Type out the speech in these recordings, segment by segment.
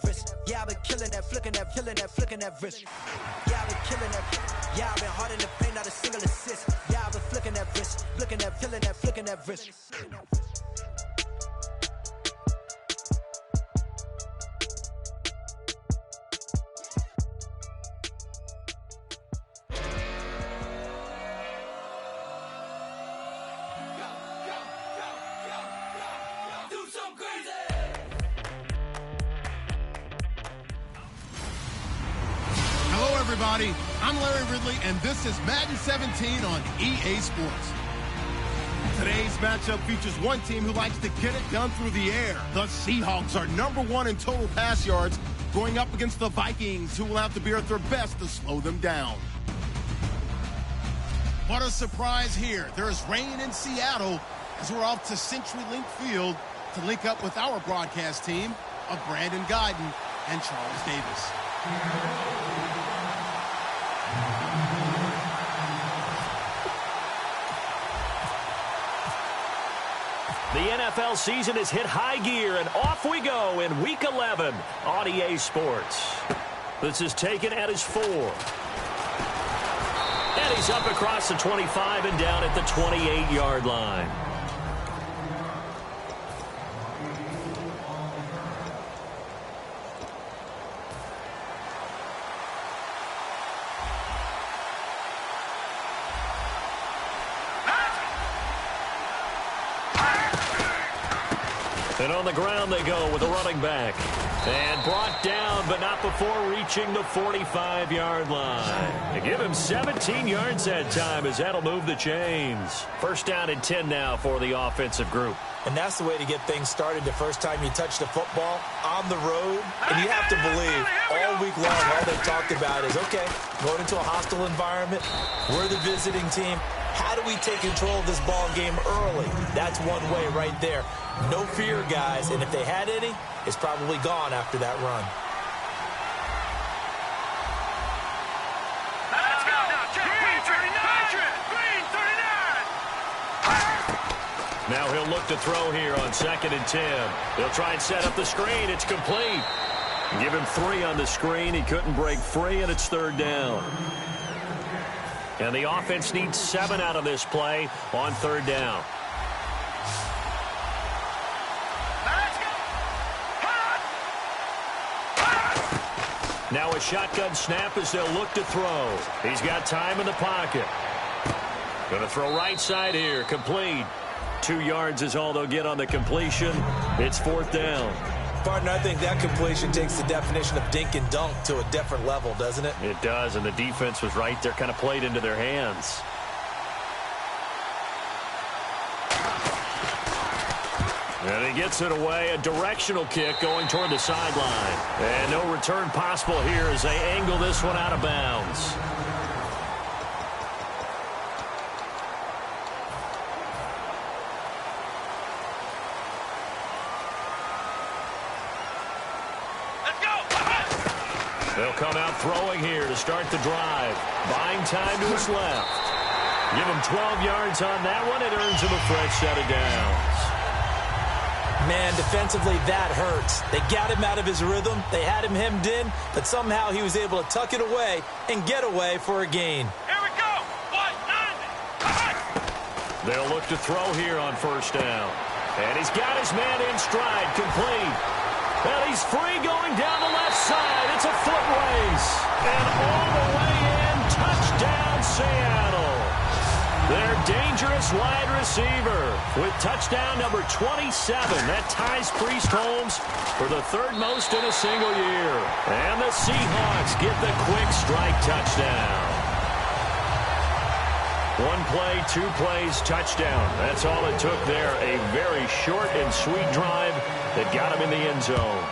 wrist. Yeah, I've been killing that, flicking that, killing that, flicking that wrist. Yeah, I've been killing that. Yeah, I've been hard in the paint, not a single assist. Yeah, I've been flicking that wrist, flicking that, killing that, flicking that wrist. Everybody, I'm Larry Ridley, and this is Madden 17 on EA Sports. Today's matchup features one team who likes to get it done through the air. The Seahawks are #1 in total pass yards, going up against the Vikings, who will have to be at their best to slow them down. What a surprise here. There is rain in Seattle as we're off to CenturyLink Field to link up with our broadcast team of Brandon Guyton and Charles Davis. The NFL season has hit high gear, and off we go in Week 11 on EA Sports. This is taken at his 4. And he's up across the 25 and down at the 28-yard line. And on the ground they go with a running back. And brought down, but not before reaching the 45-yard line. They give him 17 yards that time as that'll move the chains. First down and 10 now for the offensive group. And that's the way to get things started the first time you touch the football on the road. And you have to believe all week long all they've talked about is, okay, going into a hostile environment, we're the visiting team. How do we take control of this ball game early? That's one way right there. No fear, guys, and if they had any, it's probably gone after that run. Let's go. Green 39. Now he'll look to throw here on 2nd and 10. He'll try and set up the screen. It's complete. Give him 3 on the screen. He couldn't break free, and it's 3rd down. And the offense needs 7 out of this play on 3rd down. Now a shotgun snap as they'll look to throw. He's got time in the pocket. Going to throw right side here. Complete. 2 yards is all they'll get on the completion. It's 4th down. Partner, I think that completion takes the definition of dink and dunk to a different level, doesn't it? It does, and the defense was right there, kind of played into their hands. And he gets it away, a directional kick going toward the sideline. And no return possible here as they angle this one out of bounds. They'll come out throwing here to start the drive. Buying time to his left. Give him 12 yards on that one. It earns him a fresh set of downs. Man, defensively, that hurts. They got him out of his rhythm. They had him hemmed in, but somehow he was able to tuck it away and get away for a gain. Here we go. 190. They'll look to throw here on 1st down. And he's got his man in stride, complete. And he's free going down the left side. It's a foot race. And all the way in, touchdown Seattle. Their dangerous wide receiver with touchdown number 27. That ties Priest Holmes for the 3rd most in a single year. And the Seahawks get the quick strike touchdown. 1 play, 2 plays, touchdown. That's all it took there. A very short and sweet drive that got him in the end zone.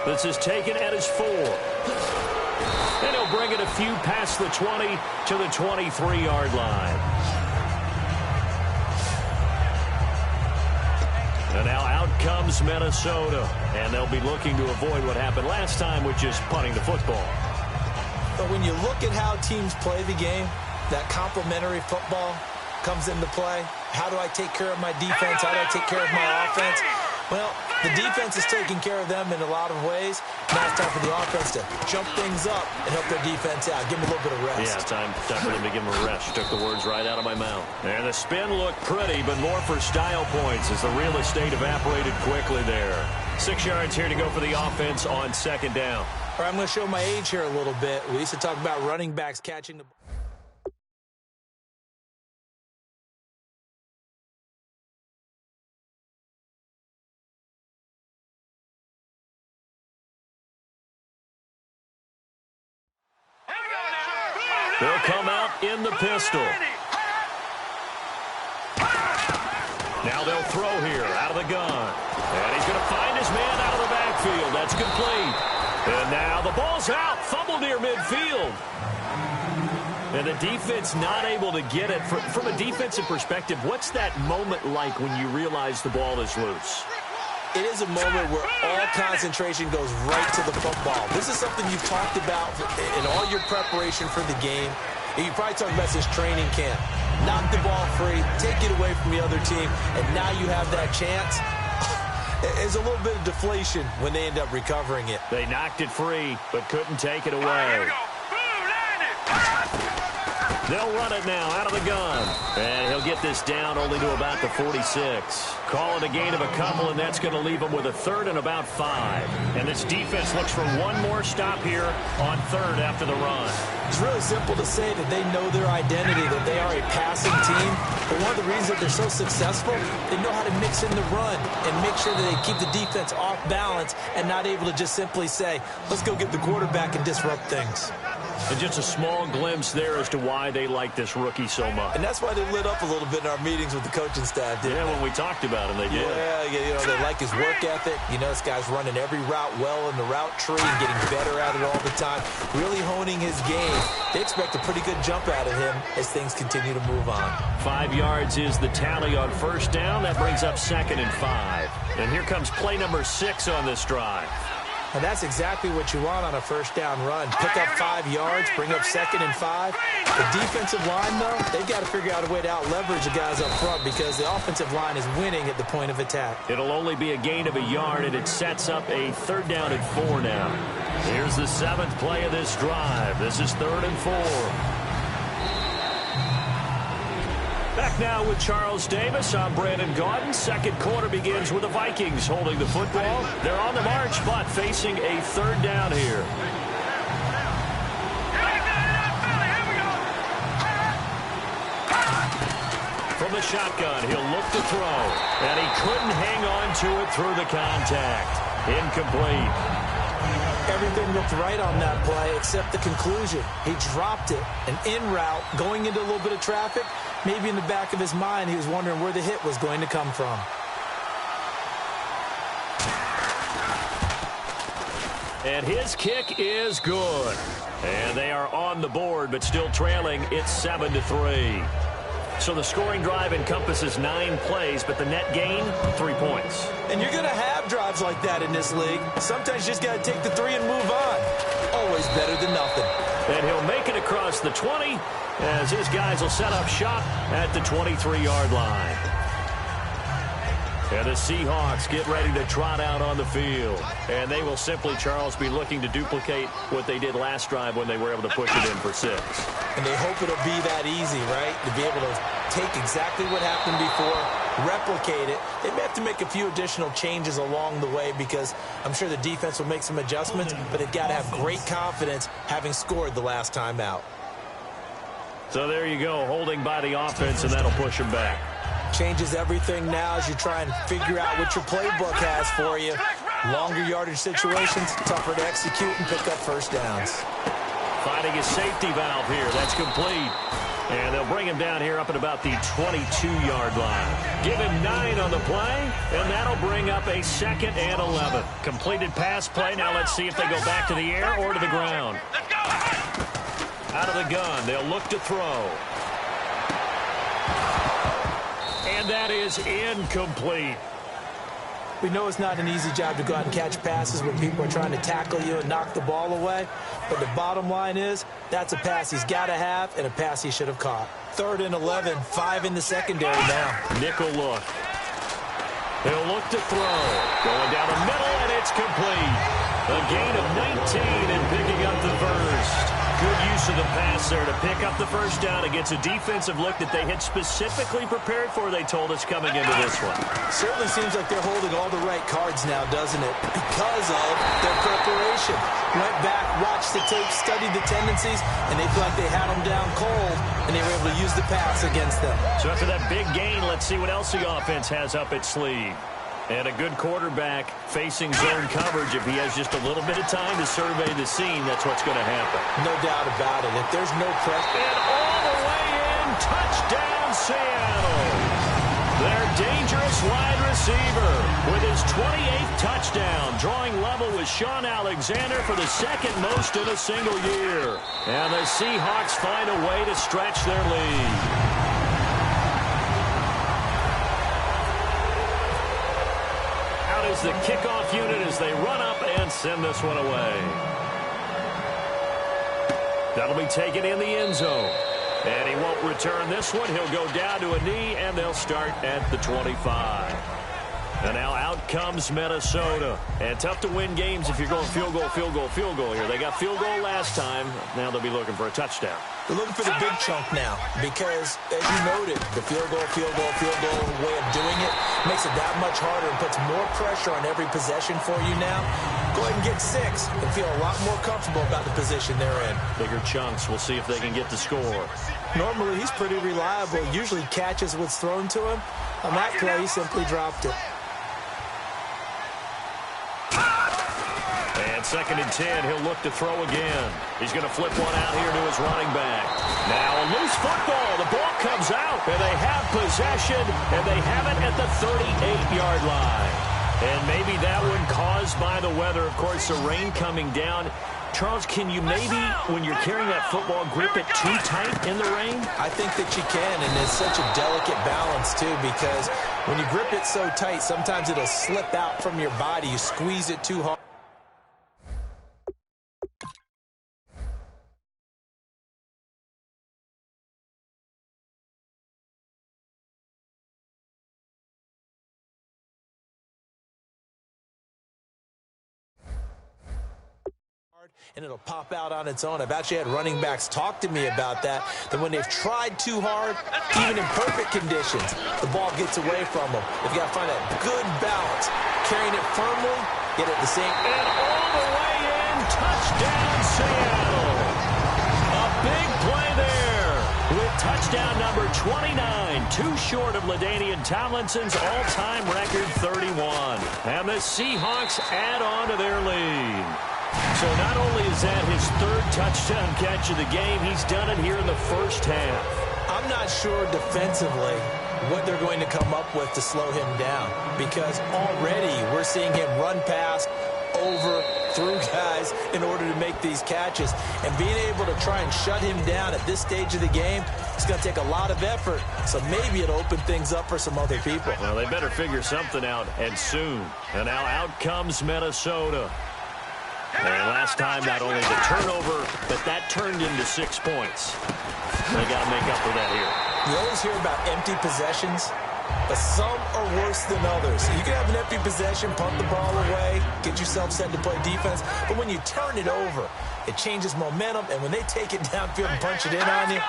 This is taken at his 4. And he'll bring it a few past the 20 to the 23-yard line. And now out comes Minnesota. And they'll be looking to avoid what happened last time, which is punting the football. But when you look at how teams play the game, that complementary football comes into play. How do I take care of my defense? How do I take care of my offense? Well, the defense is taking care of them in a lot of ways. Now it's time for the offense to jump things up and help their defense out. Give them a little bit of rest. Yeah, time for them to give them a rest. Took the words right out of my mouth. And the spin looked pretty, but more for style points as the real estate evaporated quickly there. 6 yards here to go for the offense on second down. All right, I'm going to show my age here a little bit. We used to talk about running backs catching the ball. They'll come out in the pistol. Now they'll throw here out of the gun. And he's going to find his man out of the backfield. That's complete. And now the ball's out. Fumble near midfield. And the defense not able to get it. From a defensive perspective, what's that moment like when you realize the ball is loose? It is a moment where all concentration goes right to the football. This is something you've talked about in all your preparation for the game. And you probably talked about this training camp. Knock the ball free, take it away from the other team, and now you have that chance. There's a little bit of deflation when they end up recovering it. They knocked it free, but couldn't take it away. They'll run it now out of the gun. And he'll get this down only to about the 46. Call it a gain of a couple, and that's going to leave them with a third and about 5. And this defense looks for one more stop here on third after the run. It's really simple to say that they know their identity, that they are a passing team. But one of the reasons that they're so successful, they know how to mix in the run and make sure that they keep the defense off balance and not able to just simply say, let's go get the quarterback and disrupt things. And just a small glimpse there as to why they like this rookie so much. And that's why they lit up a little bit in our meetings with the coaching staff, didn't they? When we talked about him, they did. Yeah, you know, they like his work ethic. You know, this guy's running every route well in the route tree and getting better at it all the time, really honing his game. They expect a pretty good jump out of him as things continue to move on. 5 yards is the tally on first down. That brings up 2nd and 5. And here comes play number 6 on this drive. And that's exactly what you want on a first down run. Pick up 5 yards, bring up 2nd and 5. The defensive line, though, they've got to figure out a way to out-leverage the guys up front because the offensive line is winning at the point of attack. It'll only be a gain of a yard, and it sets up a 3rd down and 4 now. Here's the 7th play of this drive. This is 3rd and 4. Back now with Charles Davis. I'm Brandon Gaudin. Second quarter begins with the Vikings holding the football. They're on the march, but facing a 3rd down here. From the shotgun, he'll look to throw. And he couldn't hang on to it through the contact. Incomplete. Everything looked right on that play except the conclusion. He dropped it. An in route, going into a little bit of traffic. Maybe in the back of his mind, he was wondering where the hit was going to come from. And his kick is good. And they are on the board, but still trailing. It's 7-3. So the scoring drive encompasses 9 plays, but the net gain, 3 points. And you're going to have drives like that in this league. Sometimes you just got to take the 3 and move on. Always better than nothing. And he'll make it across the 20 as his guys will set up shop at the 23-yard line. And the Seahawks get ready to trot out on the field. And they will simply, Charles, be looking to duplicate what they did last drive when they were able to push it in for 6. And they hope it'll be that easy, right? To be able to take exactly what happened before, replicate it. They may have to make a few additional changes along the way because I'm sure the defense will make some adjustments, but they've got to have great confidence having scored the last time out. So there you go, holding by the offense, and that'll push them back. Changes everything now as you try and figure out what your playbook has for you. Longer yardage situations, tougher to execute and pick up first downs. Finding his safety valve here. That's complete. And they'll bring him down here up at about the 22-yard line. Give him 9 on the play, and that'll bring up a 2nd and 11. Completed pass play. Now let's see if they go back to the air or to the ground. Out of the gun, they'll look to throw. And that is incomplete. We know it's not an easy job to go out and catch passes when people are trying to tackle you and knock the ball away. But the bottom line is, that's a pass he's got to have and a pass he should have caught. 3rd and 11, 5 in the secondary now. Nickel look. He'll look to throw. Going down the middle, and it's complete. A gain of 19 and picking up the first. Good use of the pass there to pick up the first down against a defensive look that they had specifically prepared for, they told us, coming into this one. Certainly seems like they're holding all the right cards now, doesn't it? Because of their preparation. Went back, watched the tape, studied the tendencies, and they feel like they had them down cold, and they were able to use the pass against them. So after that big gain, let's see what else the offense has up its sleeve. And a good quarterback facing zone coverage. If he has just a little bit of time to survey the scene, that's what's going to happen. No doubt about it. If there's no pressure. And all the way in, touchdown Seattle. Their dangerous wide receiver with his 28th touchdown, drawing level with Sean Alexander for the second most in a single year. And the Seahawks find a way to stretch their lead. The kickoff unit as they run up and send this one away. That'll be taken in the end zone. And he won't return this one. He'll go down to a knee, and they'll start at the 25. And now out comes Minnesota. And tough to win games if you're going field goal, field goal, field goal here. They got field goal last time. Now they'll be looking for a touchdown. They're looking for the big chunk now because, as you noted, the field goal way of doing it makes it that much harder and puts more pressure on every possession for you now. Go ahead and get 6 and feel a lot more comfortable about the position they're in. Bigger chunks. We'll see if they can get the score. Normally, he's pretty reliable. Usually catches what's thrown to him. On that play, he simply dropped it. And 2nd and 10, he'll look to throw again. He's going to flip one out here to his running back. Now a loose football. The ball comes out, and they have possession, and they have it at the 38-yard line. And maybe that one caused by the weather. Of course, the rain coming down. Charles, can you maybe, when you're carrying that football, grip it too tight in the rain? I think that you can, and it's such a delicate balance, too, because when you grip it so tight, sometimes it'll slip out from your body. You squeeze it too hard. And it'll pop out on its own. I've actually had running backs talk to me about that when they've tried too hard, even in perfect conditions, the ball gets away from them. They've got to find a good balance, carrying it firmly, get it the same. And all the way in, touchdown Seattle. A big play there with touchdown number 29, too short of LaDainian Tomlinson's all-time record 31. And the Seahawks add on to their lead. So not only is that his 3rd touchdown catch of the game, he's done it here in the first half. I'm not sure defensively what they're going to come up with to slow him down, because already we're seeing him run past, over, through guys in order to make these catches. And being able to try and shut him down at this stage of the game, it's going to take a lot of effort. So maybe it'll open things up for some other people. Well, they better figure something out, and soon. And now out comes Minnesota. And last time, not only the turnover, but that turned into 6 points. They got to make up for that here. You always hear about empty possessions, but some are worse than others. You can have an empty possession, punt the ball away, get yourself set to play defense, but when you turn it over, it changes momentum, and when they take it downfield and punch it in on you,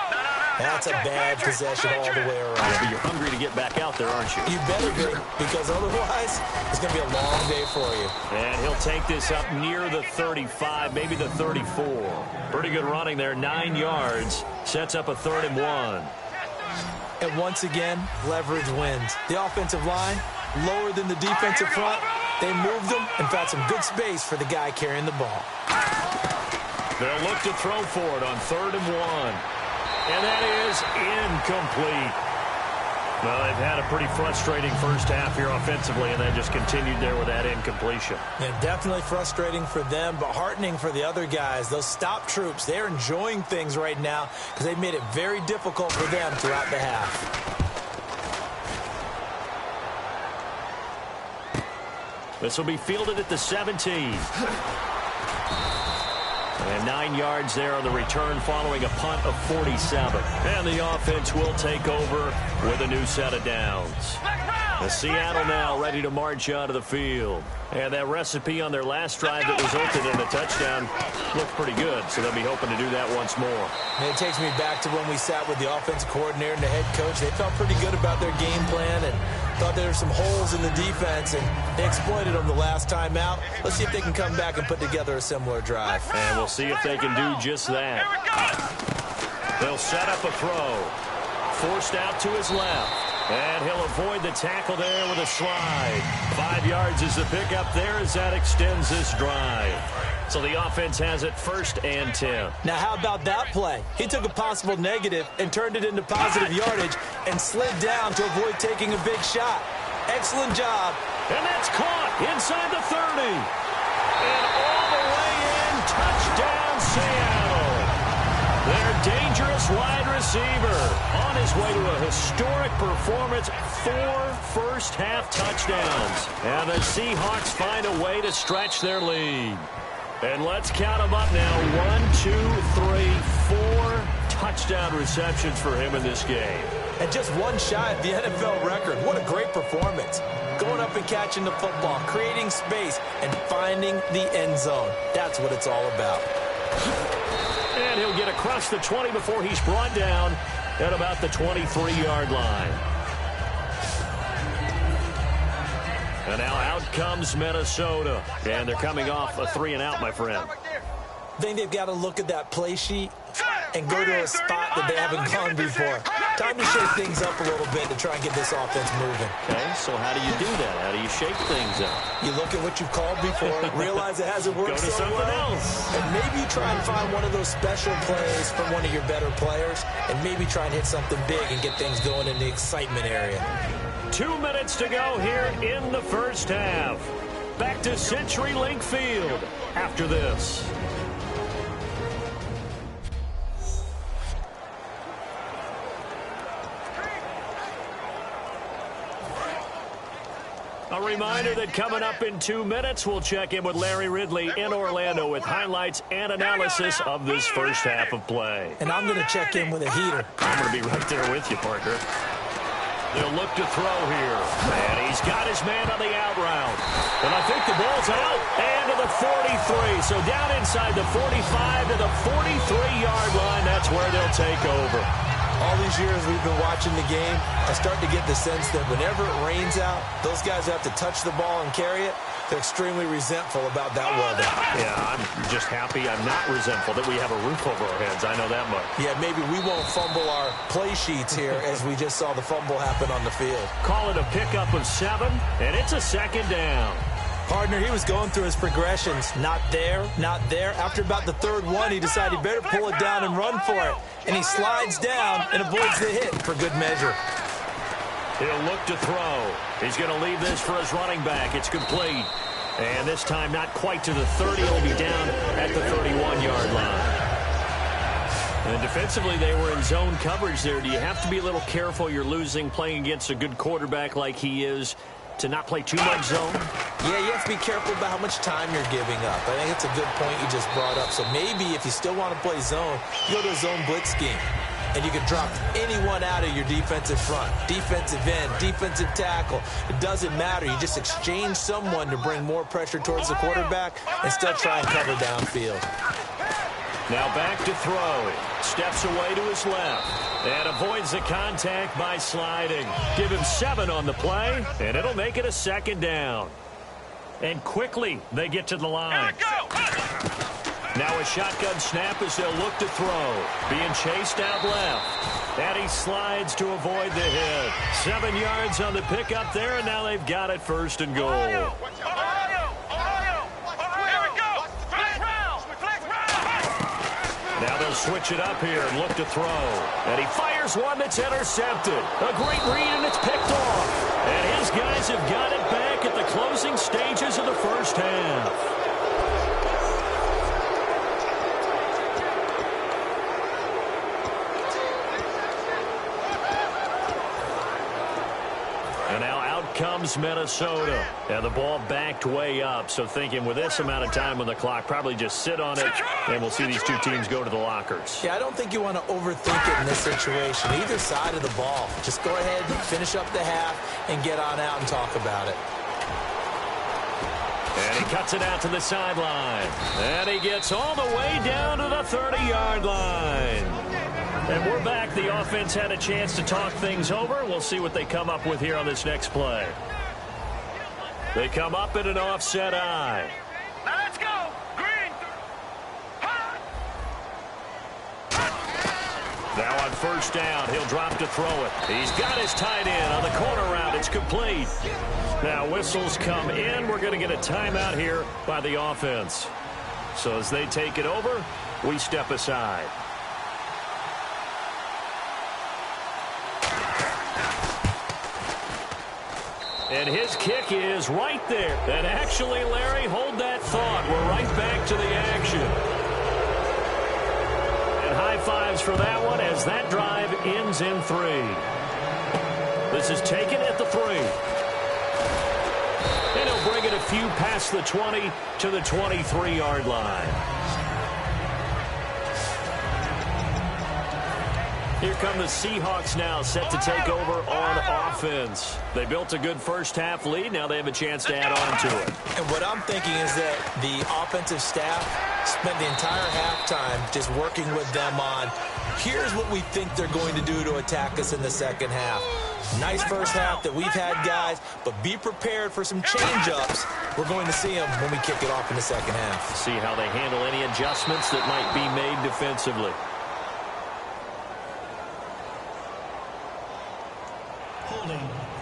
that's a bad possession all the way around. Yeah, but you're hungry to get back out there, aren't you? You better be, because otherwise, it's going to be a long day for you. And he'll take this up near the 35, maybe the 34. Pretty good running there, 9 yards. Sets up a 3rd and 1. And once again, leverage wins. The offensive line, lower than the defensive front. They moved them and found some good space for the guy carrying the ball. They'll look to throw for it on 3rd and 1. And that is incomplete. Well, they've had a pretty frustrating first half here offensively, and then just continued there with that incompletion. Yeah, definitely frustrating for them, but heartening for the other guys. Those stop troops, they're enjoying things right now because they've made it very difficult for them throughout the half. This will be fielded at the 17. And 9 yards there on the return following a punt of 47. And the offense will take over with a new set of downs. Seattle now ready to march out of the field. And that recipe on their last drive that resulted in a touchdown looked pretty good, so they'll be hoping to do that once more. And it takes me back to when we sat with the offensive coordinator and the head coach. They felt pretty good about their game plan and thought there were some holes in the defense, and they exploited them the last time out. Let's see if they can come back and put together a similar drive. And we'll see if they can do just that. They'll set up a throw. Forced out to his left. And he'll avoid the tackle there with a slide. 5 yards is the pickup there as that extends this drive. So the offense has it 1st and 10. Now, how about that play? He took a possible negative and turned it into positive yardage and slid down to avoid taking a big shot. Excellent job. And that's caught inside the 30. And all the way in, touchdown Seattle. Their dangerous wide receiver on his way to a historic performance, 4 first-half touchdowns. And the Seahawks find a way to stretch their lead. And let's count them up now. 1, 2, 3, 4 touchdown receptions for him in this game. And just one shy of the NFL record. What a great performance. Going up and catching the football, creating space, and finding the end zone. That's what it's all about. And he'll get across the 20 before he's brought down at about the 23-yard line. And now out comes Minnesota. And they're coming off a 3-and-out, my friend. I think they've got to look at that play sheet and go to a spot that they haven't gone before. Time to shake things up a little bit to try and get this offense moving. Okay, so how do you do that? How do you shake things up? You look at what you've called before, realize it hasn't worked Go to so something well, else. and maybe try and find one of those special plays from one of your better players, and maybe try and hit something big and get things going in the excitement area. 2 minutes to go here in the first half. Back to CenturyLink Field after this. A reminder that coming up in 2 minutes, we'll check in with Larry Ridley in Orlando with highlights and analysis of this first half of play. And I'm going to check in with a heater. I'm going to be right there with you, Parker. They'll look to throw here. And he's got his man on the out route. And I think the ball's out and to the 43. So down inside the 45 to the 43-yard line. That's where they'll take over. All these years we've been watching the game, I start to get the sense that whenever it rains out, those guys who have to touch the ball and carry it, they're extremely resentful about that weather. Yeah, I'm just happy I'm not resentful that we have a roof over our heads. I know that much. Yeah, maybe we won't fumble our play sheets here as we just saw the fumble happen on the field. Call it a pickup of 7, and it's a 2nd down. Partner, he was going through his progressions. Not there, not there. After about the 3rd one, he decided he better pull it down and run for it. And he slides down and avoids the hit for good measure. He'll look to throw. He's going to leave this for his running back. It's complete. And this time not quite to the 30. He'll be down at the 31-yard line. And defensively, they were in zone coverage there. Do you have to be a little careful? You're losing playing against a good quarterback like he is to not play too much zone? Yeah, you have to be careful about how much time you're giving up. I think it's a good point you just brought up. So maybe if you still want to play zone, you go to a zone blitz scheme. And you can drop anyone out of your defensive front. Defensive end, defensive tackle. It doesn't matter. You just exchange someone to bring more pressure towards the quarterback and still try and cover downfield. Now back to throw. Steps away to his left. And avoids the contact by sliding. Give him 7 on the play, and it'll make it a 2nd down. And quickly, they get to the line. Now a shotgun snap as they'll look to throw. Being chased out left. And he slides to avoid the hit. 7 yards on the pickup there, and now they've got it 1st and goal. Now they'll switch it up here and look to throw. And he fires one that's intercepted. A great read, and it's picked off. And his guys have got it back at the closing stages of the first half. And now now out comes Minnesota. And the ball backed way up. So thinking with this amount of time on the clock, probably just sit on it, and we'll see these two teams go to the lockers. Yeah, I don't think you want to overthink it in this situation. Either side of the ball. Just go ahead and finish up the half and get on out and talk about it. And he cuts it out to the sideline. And he gets all the way down to the 30-yard line. And we're back. The offense had a chance to talk things over. We'll see what they come up with here on this next play. They come up in an offset eye. Now let's go. Green. Now on first down, he'll drop to throw it. He's got his tight end on the corner route. It's complete. Now whistles come in. We're going to get a timeout here by the offense. So as they take it over, we step aside. And his kick is right there. And actually, Larry, hold that thought. We're right back to the action. And high fives for that one as that drive ends in 3. This is taken at the 3. And he'll bring it a few past the 20 to the 23-yard line. Here come the Seahawks now, set to take over on offense. They built a good first-half lead. Now they have a chance to add on to it. And what I'm thinking is that the offensive staff spent the entire halftime just working with them on, here's what we think they're going to do to attack us in the second half. Nice first half that we've had, guys, but be prepared for some change-ups. We're going to see them when we kick it off in the second half. See how they handle any adjustments that might be made defensively.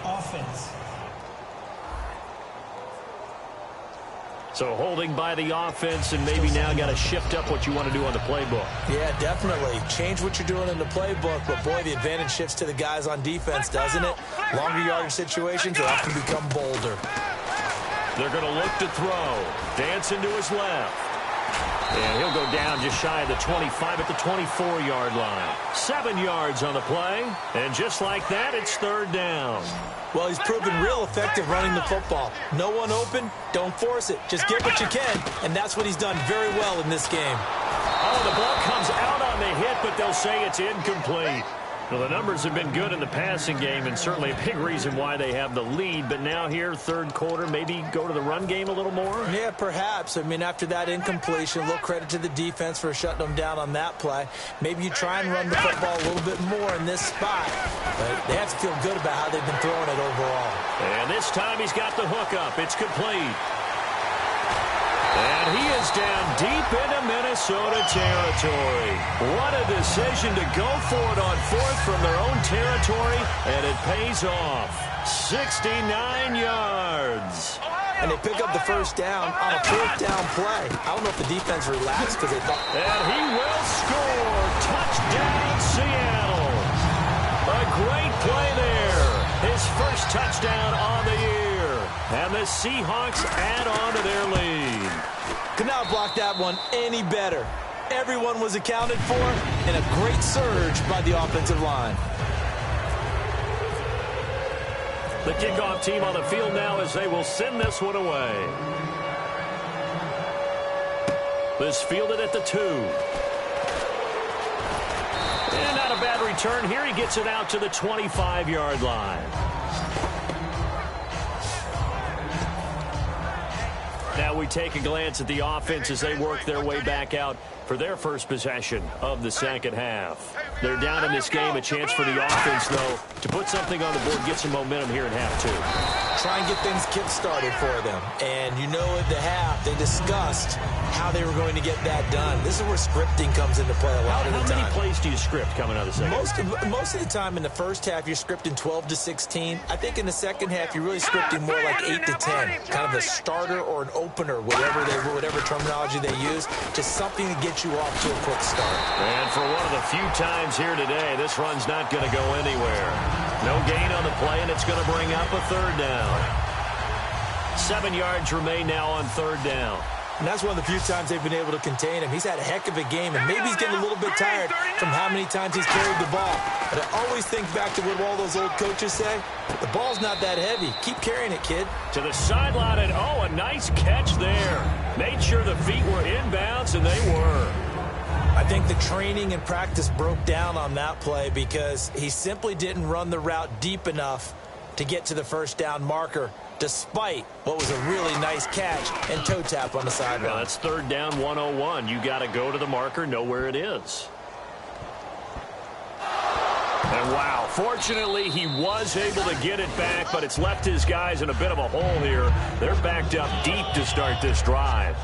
Offense. So holding by the offense, and maybe now got to shift up what you want to do on the playbook. Yeah, definitely. Change what you're doing in the playbook, but boy, the advantage shifts to the guys on defense, doesn't it? Longer yardage situations are often become bolder. They're going to look to throw. Dancing to his left. And he'll go down just shy of the 25 at the 24-yard line. 7 yards on the play. And just like that, it's third down. Well, he's proven real effective running the football. No one open, don't force it. Just get what you can, and that's what he's done very well in this game. Oh, the ball comes out on the hit, but they'll say it's incomplete. Well, the numbers have been good in the passing game, and certainly a big reason why they have the lead. But now here, third quarter, maybe go to the run game a little more? Yeah, perhaps. I mean, after that incompletion, a little credit to the defense for shutting them down on that play. Maybe you try and run the football a little bit more in this spot. But they have to feel good about how they've been throwing it overall. And this time he's got the hook up. It's complete. And he is down deep into Minnesota territory. What a decision to go for it on fourth from their own territory, and it pays off. 69 yards. And they pick up the first down on a fourth down play. I don't know if the defense relaxed because they thought... And he will score. Touchdown, Seattle. A great play there. His first touchdown on the year. And the Seahawks add on to their lead. Could not block that one any better. Everyone was accounted for, and a great surge by the offensive line. The kickoff team on the field now as they will send this one away. This fielded at the 2. And not a bad return here. He gets it out to the 25-yard line. Now we take a glance at the offense as they work their way back out for their first possession of the second half. They're down in this game. A chance for the offense, though, to put something on the board, get some momentum here in half 2. Try and get things kick-started for them. And you know at the half, they discussed how they were going to get that done. This is where scripting comes into play a lot of the time. How many plays do you script coming out of the second? Most of the time in the first half, you're scripting 12 to 16. I think in the second half, you're really scripting more like 8 to 10. Kind of a starter or an opener, whatever terminology they use. Just something to get you off to a quick start. And for one of the few times here today, this run's not going to go anywhere. No gain on the play, and it's going to bring up a third down. 7 yards remain now on third down. And that's one of the few times they've been able to contain him. He's had a heck of a game, and maybe he's getting a little bit tired from how many times he's carried the ball. But I always think back to what all those old coaches say. The ball's not that heavy. Keep carrying it, kid. To the sideline, and a nice catch there. Made sure the feet were inbounds, and they were. I think the training and practice broke down on that play because he simply didn't run the route deep enough to get to the first down marker, despite what was a really nice catch and toe tap on the sideline. Well, that's 3rd down 101. You got to go to the marker, know where it is. And wow, fortunately he was able to get it back, but it's left his guys in a bit of a hole here. They're backed up deep to start this drive.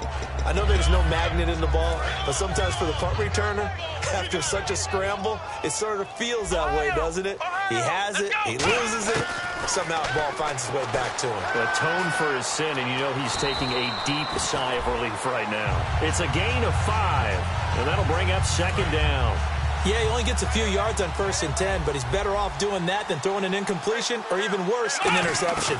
I know there's no magnet in the ball, but sometimes for the punt returner, after such a scramble, it sort of feels that way, doesn't it? He has it, he loses it, somehow the ball finds its way back to him. Atone for his sin, and you know he's taking a deep sigh of relief right now. It's a gain of 5, and that'll bring up 2nd down. Yeah, he only gets a few yards on 1st and 10, but he's better off doing that than throwing an incompletion or even worse, an interception.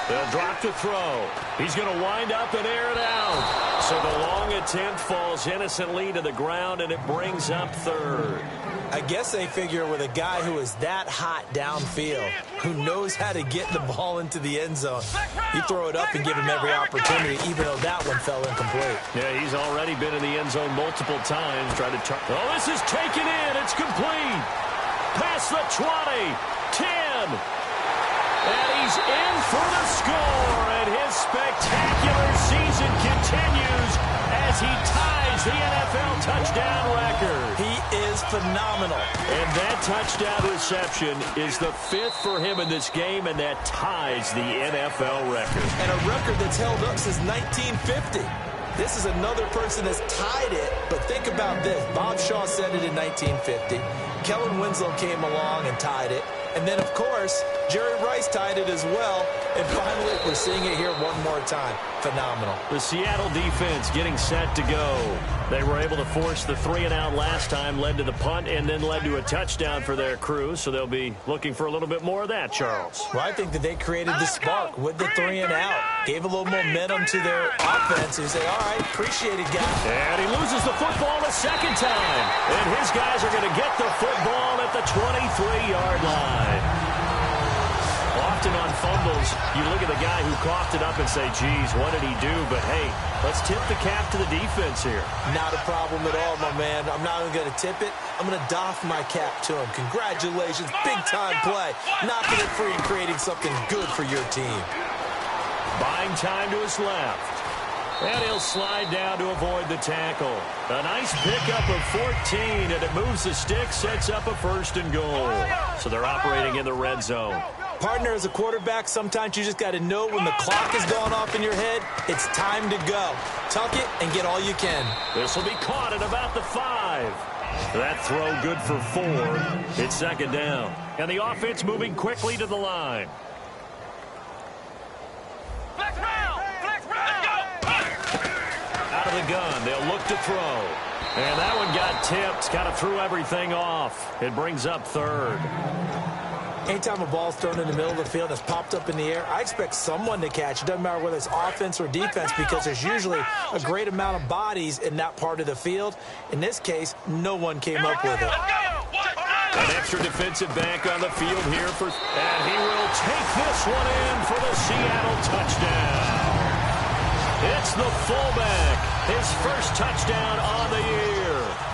They'll drop to throw. He's going to wind up and air it out. So the long attempt falls innocently to the ground, and it brings up 3rd. I guess they figure with a guy who is that hot downfield, who knows how to get the ball into the end zone, you throw it up and give him every opportunity, even though that one fell incomplete. Yeah, he's already been in the end zone multiple times. Oh, this is taken in. It's complete. Past the 20, 10. And he's in for the score, and his spectacular season continues as he ties the NFL touchdown record. He is phenomenal. And that touchdown reception is the 5th for him in this game, and that ties the NFL record. And a record that's held up since 1950. This is another person that's tied it, but think about this. Bob Shaw said it in 1950. Kellen Winslow came along and tied it. And then, of course, Jerry Rice tied it as well. And finally, we're seeing it here one more time. Phenomenal. The Seattle defense getting set to go. They were able to force the 3-and-out last time, led to the punt, and then led to a touchdown for their crew. So they'll be looking for a little bit more of that, Charles. Well, I think that they created the spark with the 3-and-out. Gave a little momentum to their offense. And say, all right, appreciate it, guys. And he loses the football a 2nd time. And his guys are going to get the football at the 23-yard line. Often on fumbles, you look at the guy who coughed it up and say, geez, what did he do? But, hey, let's tip the cap to the defense here. Not a problem at all, my man. I'm not even going to tip it. I'm going to doff my cap to him. Congratulations. Big-time play. Knocking it free and creating something good for your team. Buying time to his left. And he'll slide down to avoid the tackle. A nice pickup of 14, and it moves the stick, sets up a 1st and goal. So they're operating in the red zone. Partner, as a quarterback, sometimes you just got to know when the clock has gone off in your head, it's time to go. Tuck it and get all you can. This will be caught at about the 5. That throw good for 4. It's 2nd down. And the offense moving quickly to the line. Out of the gun, they'll look to throw. And that one got tipped, kind of threw everything off. It brings up 3rd. Anytime a ball's thrown in the middle of the field that's popped up in the air, I expect someone to catch. It doesn't matter whether it's offense or defense because there's usually a great amount of bodies in that part of the field. In this case, no one came up with it. An extra defensive back on the field here and he will take this one in for the Seattle touchdown. It's the fullback, his first touchdown on the year.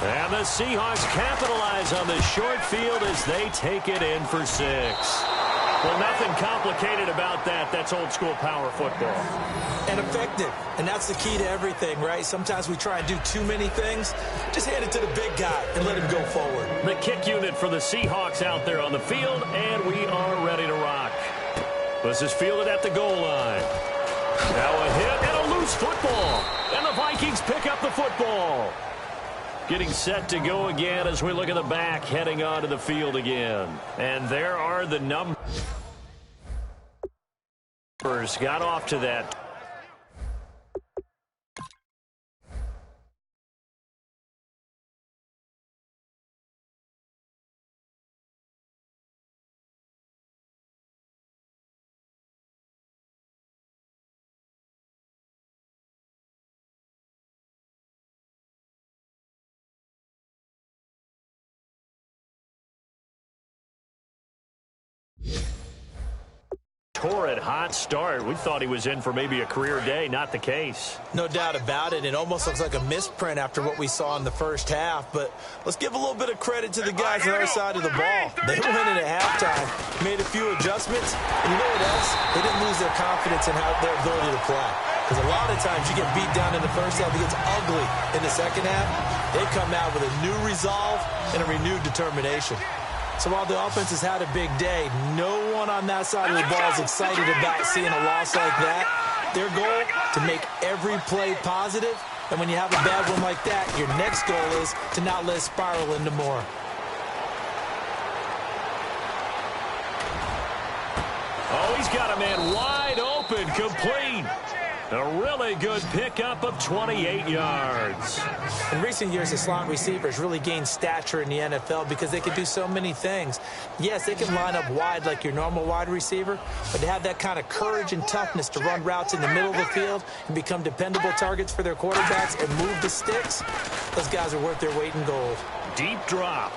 And the Seahawks capitalize on the short field as they take it in for 6. Well, nothing complicated about that. That's old-school power football. And effective. And that's the key to everything, right? Sometimes we try and do too many things. Just hand it to the big guy and let him go forward. The kick unit for the Seahawks out there on the field, and we are ready to rock. This is fielded at the goal line. Now a hit and a loose football. And the Vikings pick up the football. Getting set to go again as we look at the back heading onto the field again. And there are the numbers. Got off to that torrid hot start. We thought he was in for maybe a career day. Not the case. No doubt about it. It almost looks like a misprint after what we saw in the first half. But let's give a little bit of credit to the guys on the other side of the ball. They went in at halftime, made a few adjustments, and you know what else? They didn't lose their confidence in their ability to play. Because a lot of times you get beat down in the first half, it gets ugly in the second half. They come out with a new resolve and a renewed determination. So while the offense has had a big day, no one on that side of the ball is excited about seeing a loss like that. Their goal, to make every play positive, and when you have a bad one like that, your next goal is to not let it spiral into more. Oh, he's got a man wide open, complete. A really good pickup of 28 yards. In recent years, the slot receivers really gained stature in the NFL because they can do so many things. Yes, they can line up wide like your normal wide receiver, but to have that kind of courage and toughness to run routes in the middle of the field and become dependable targets for their quarterbacks and move the sticks, those guys are worth their weight in gold. Deep drop.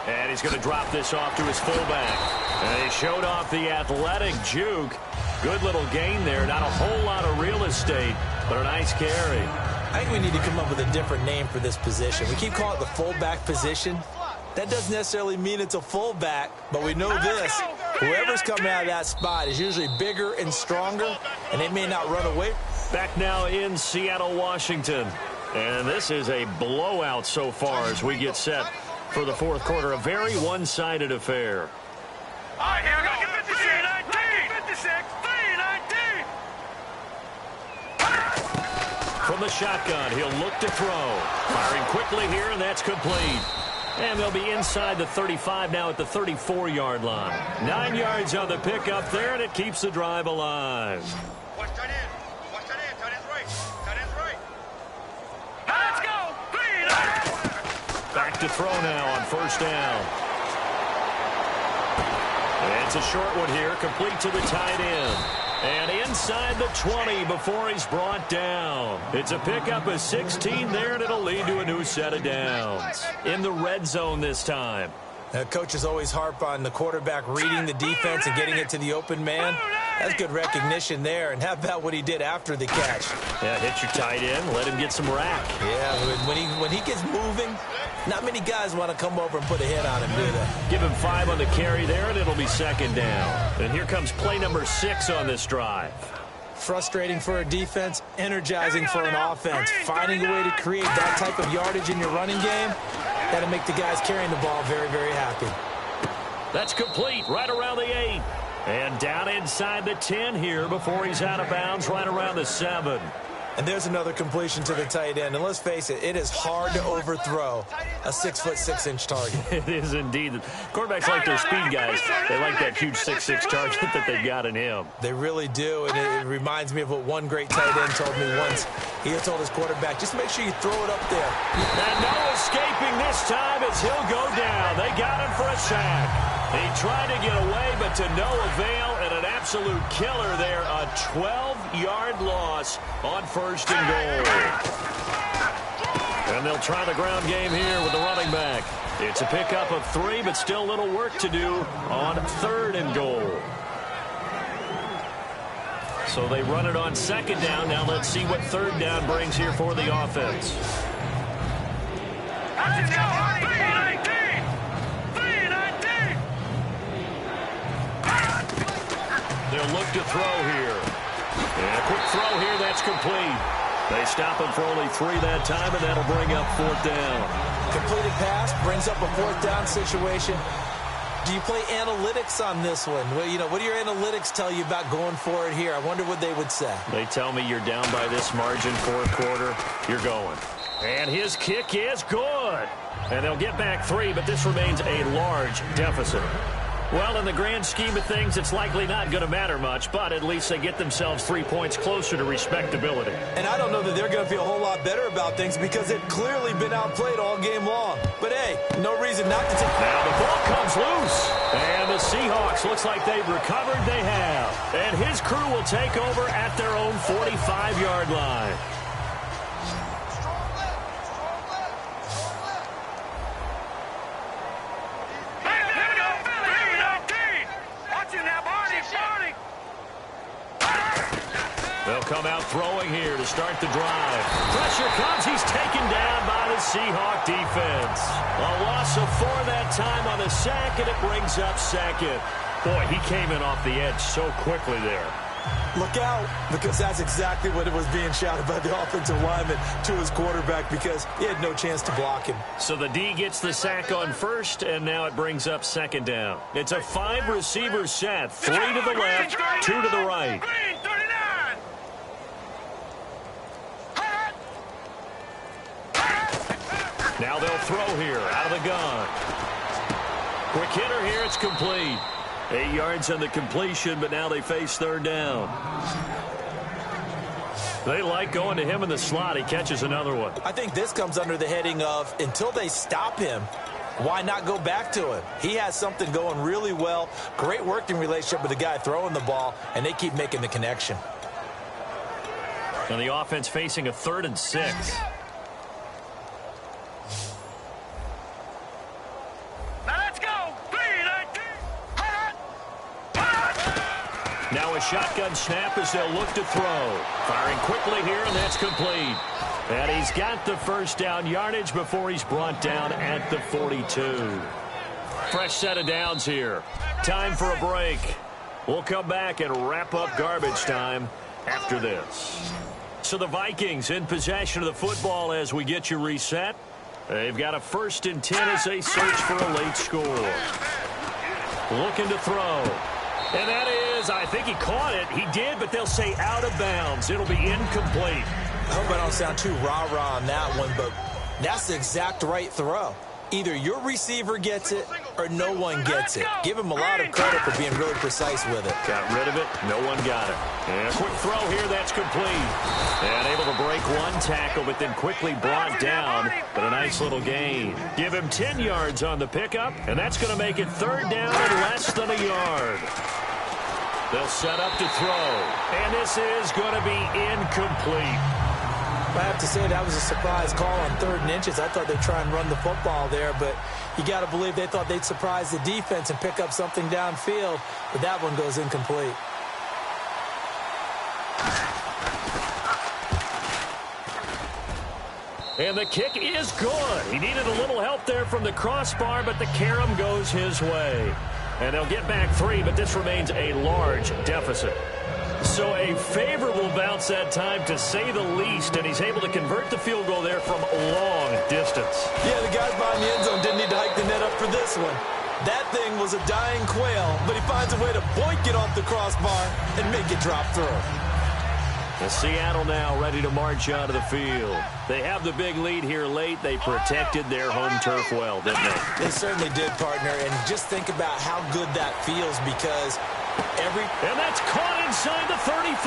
And he's going to drop this off to his fullback. And he showed off the athletic juke. Good little gain there. Not a whole lot of real estate, but a nice carry. I think we need to come up with a different name for this position. We keep calling it the fullback position. That doesn't necessarily mean it's a fullback, but we know this. Whoever's coming out of that spot is usually bigger and stronger, and they may not run away. Back now in Seattle, Washington. And this is a blowout so far as we get set for the fourth quarter. A very one-sided affair. All right, here we go. 56, 3-19. From the shotgun, he'll look to throw. Firing quickly here, and that's complete. And they'll be inside the 35 now at the 34-yard line. 9 yards on the pickup there, and it keeps the drive alive. Watch tight end. Watch tight end. Tight end's right. Tight end's right. Let's go. 3-19. Back to throw now on first down. It's a short one here, complete to the tight end. And inside the 20 before he's brought down. It's a pickup of 16 there, and it'll lead to a new set of downs. In the red zone this time. Coaches always harp on the quarterback reading the defense and getting it to the open man. That's good recognition there. And how about what he did after the catch? Yeah, hit your tight end, let him get some rack. Yeah, when he gets moving, not many guys want to come over and put a hit on him, do they? Give him 5 on the carry there, and it'll be second down. And here comes play number 6 on this drive. Frustrating for a defense, energizing for an offense. Finding a way to create that type of yardage in your running game, that'll make the guys carrying the ball very, very happy. That's complete right around the 8. And down inside the 10 here before he's out of bounds right around the 7. And there's another completion to the tight end. And let's face it, it is hard to overthrow a 6'6" target. It is indeed. Quarterbacks like their speed guys. They like that huge 6'6" target that they've got in him. They really do. And it reminds me of what one great tight end told me once. He told his quarterback, just make sure you throw it up there. And no escaping this time as he'll go down. They got him for a sack. He tried to get away, but to no avail, and an absolute killer there. A 12-yard loss on first and goal. And they'll try the ground game here with the running back. It's a pickup of 3, but still a little work to do on third and goal. So they run it on second down. Now let's see what third down brings here for the offense. Let's go. 3-19. They'll look to throw here. And a quick throw here, that's complete. They stop him for only 3 that time, and that'll bring up fourth down. Completed pass brings up a fourth down situation. Do you play analytics on this one? Well, what do your analytics tell you about going for it here? I wonder what they would say. They tell me you're down by this margin, fourth quarter, you're going. And his kick is good. And they'll get back 3, but this remains a large deficit. Well, in the grand scheme of things, it's likely not going to matter much, but at least they get themselves 3 points closer to respectability. And I don't know that they're going to feel a whole lot better about things because they've clearly been outplayed all game long. But, hey, no reason not to take... Now the ball comes loose. And the Seahawks, looks like they've recovered. They have. And his crew will take over at their own 45-yard line. Watching that body. They'll come out throwing here to start the drive. Pressure comes. He's taken down by the Seahawk defense. A loss of 4 that time on the sack, and it brings up second. Boy, he came in off the edge so quickly there. Look out, because that's exactly what it was being shouted by the offensive lineman to his quarterback, because he had no chance to block him. So the D gets the sack on first, and now it brings up second down. It's a 5-receiver set, 3 to the left, 2 to the right. Now they'll throw here out of the gun. Quick hitter here, it's complete. 8 yards on the completion, but now they face third down. They like going to him in the slot. He catches another one. I think this comes under the heading of, until they stop him, why not go back to him? He has something going really well. Great working relationship with the guy throwing the ball, and they keep making the connection. And the offense facing a 3rd and 6. Now a shotgun snap as they'll look to throw. Firing quickly here, and that's complete. And he's got the first down yardage before he's brought down at the 42. Fresh set of downs here. Time for a break. We'll come back and wrap up garbage time after this. So the Vikings in possession of the football as we get you reset. They've got a 1st and 10 as they search for a late score. Looking to throw. And that is, I think he caught it. He did, but they'll say out of bounds. It'll be incomplete. I hope I don't sound too rah-rah on that one, but that's the exact right throw. Either your receiver gets it or no one gets it. Give him a lot of credit for being really precise with it. Got rid of it. No one got it. And a quick throw here. That's complete. And able to break one tackle, but then quickly brought down. But a nice little gain. Give him 10 yards on the pickup, and that's going to make it 3rd down and less than a yard. They'll set up to throw. And this is going to be incomplete. I have to say that was a surprise call on 3rd and inches. I thought they'd try and run the football there, but you got to believe they thought they'd surprise the defense and pick up something downfield, but that one goes incomplete. And the kick is good. He needed a little help there from the crossbar, but the carom goes his way. And they'll get back 3, but this remains a large deficit. So a favorable bounce that time, to say the least, and he's able to convert the field goal there from long distance. Yeah, the guys behind the end zone didn't need to hike the net up for this one. That thing was a dying quail, but he finds a way to boink it off the crossbar and make it drop through. And Seattle now ready to march out of the field. They have the big lead here late. They protected their home turf well, didn't they? They certainly did, partner, and just think about how good that feels, because And that's caught inside the 35.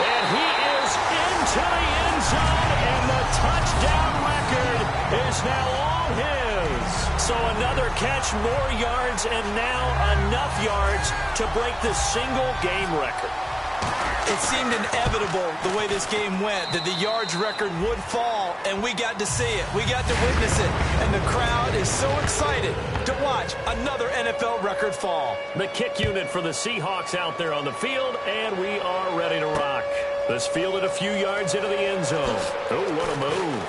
And he is into the end zone, and the touchdown record is now all his. So another catch, more yards, and now enough yards to break the single-game record. It seemed inevitable the way this game went that the yards record would fall, and we got to see it. We got to witness it, and the crowd is so excited to watch another NFL record fall. The kick unit for the Seahawks out there on the field, and we are ready to rock. This fielded a few yards into the end zone. Oh, what a move.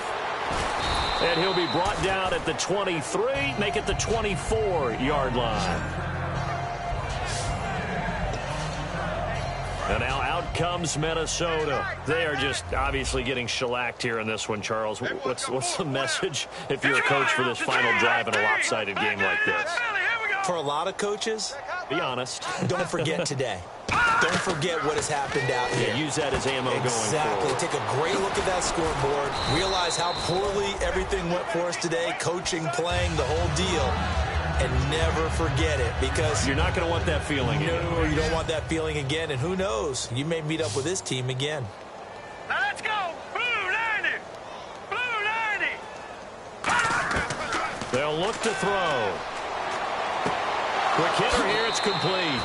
And he'll be brought down at the 23, make it the 24-yard line. And now out comes Minnesota. They are just obviously getting shellacked here in this one, Charles. What's the message if you're a coach for this final drive in a lopsided game like this? For a lot of coaches, be honest. Don't forget today. Don't forget what has happened out here. Yeah, use that as ammo going forward. Exactly. Take a great look at that scoreboard. Realize how poorly everything went for us today. Coaching, playing, the whole deal. And never forget it, because you're not going to want that feeling again. No, you don't want that feeling again. And who knows? You may meet up with this team again. Now let's go. Blue 90. Blue 90. They'll look to throw. Quick hitter here. It's complete.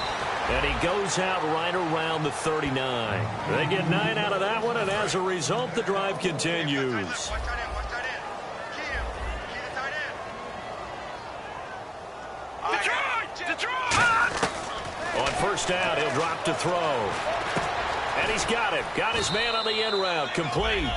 And he goes out right around the 39. They get 9 out of that one, and as a result, the drive continues. On first down, he'll drop to throw. And he's got it. Got his man on the end route. Complete.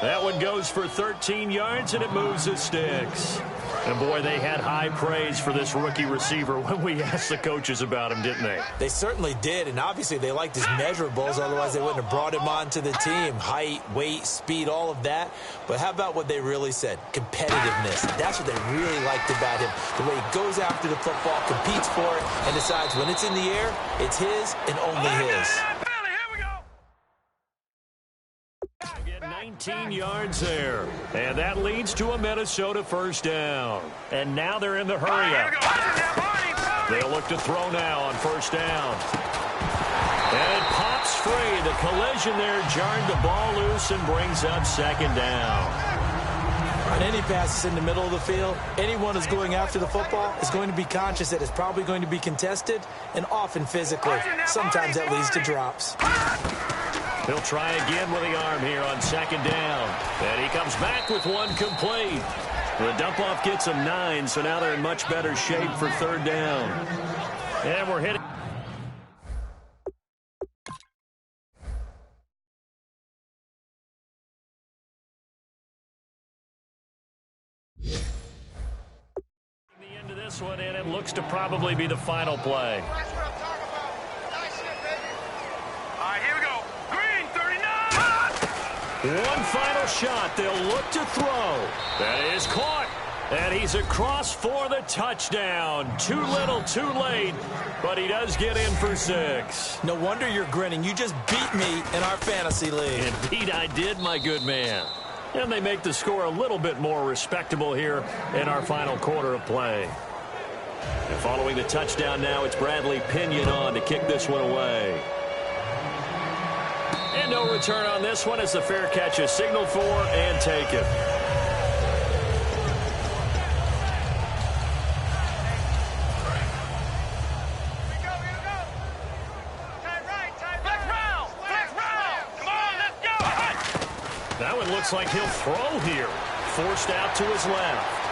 That one goes for 13 yards, and it moves the sticks. And, boy, they had high praise for this rookie receiver when we asked the coaches about him, didn't they? They certainly did, and obviously they liked his measurables. Otherwise, they wouldn't have brought him onto the team. Height, weight, speed, all of that. But how about what they really said? Competitiveness. That's what they really liked about him. The way he goes after the football, competes for it, and decides when it's in the air, it's his and only his. 19 yards there. And that leads to a Minnesota first down. And now they're in the hurry up. They'll look to throw now on first down. And it pops free. The collision there jarred the ball loose and brings up second down. On any passes in the middle of the field, anyone who's going after the football is going to be conscious that it's probably going to be contested and often physically. Sometimes that leads to drops. He'll try again with the arm here on second down. And he comes back with one complete. The dump-off gets him 9, so now they're in much better shape for third down. And we're hitting. The end of this one, and it looks to probably be the final play. That's what I'm talking about. Nice shit, baby. All right, here we go. Green, 39. One final shot. They'll look to throw. That is caught. And he's across for the touchdown. Too little, too late. But he does get in for 6. No wonder you're grinning. You just beat me in our fantasy league. Indeed, I did, my good man. And they make the score a little bit more respectable here in our final quarter of play. And following the touchdown now, it's Bradley Pinion on to kick this one away. And no return on this one as the fair catch is signaled for and taken. That one looks like he'll throw here. Forced out to his left.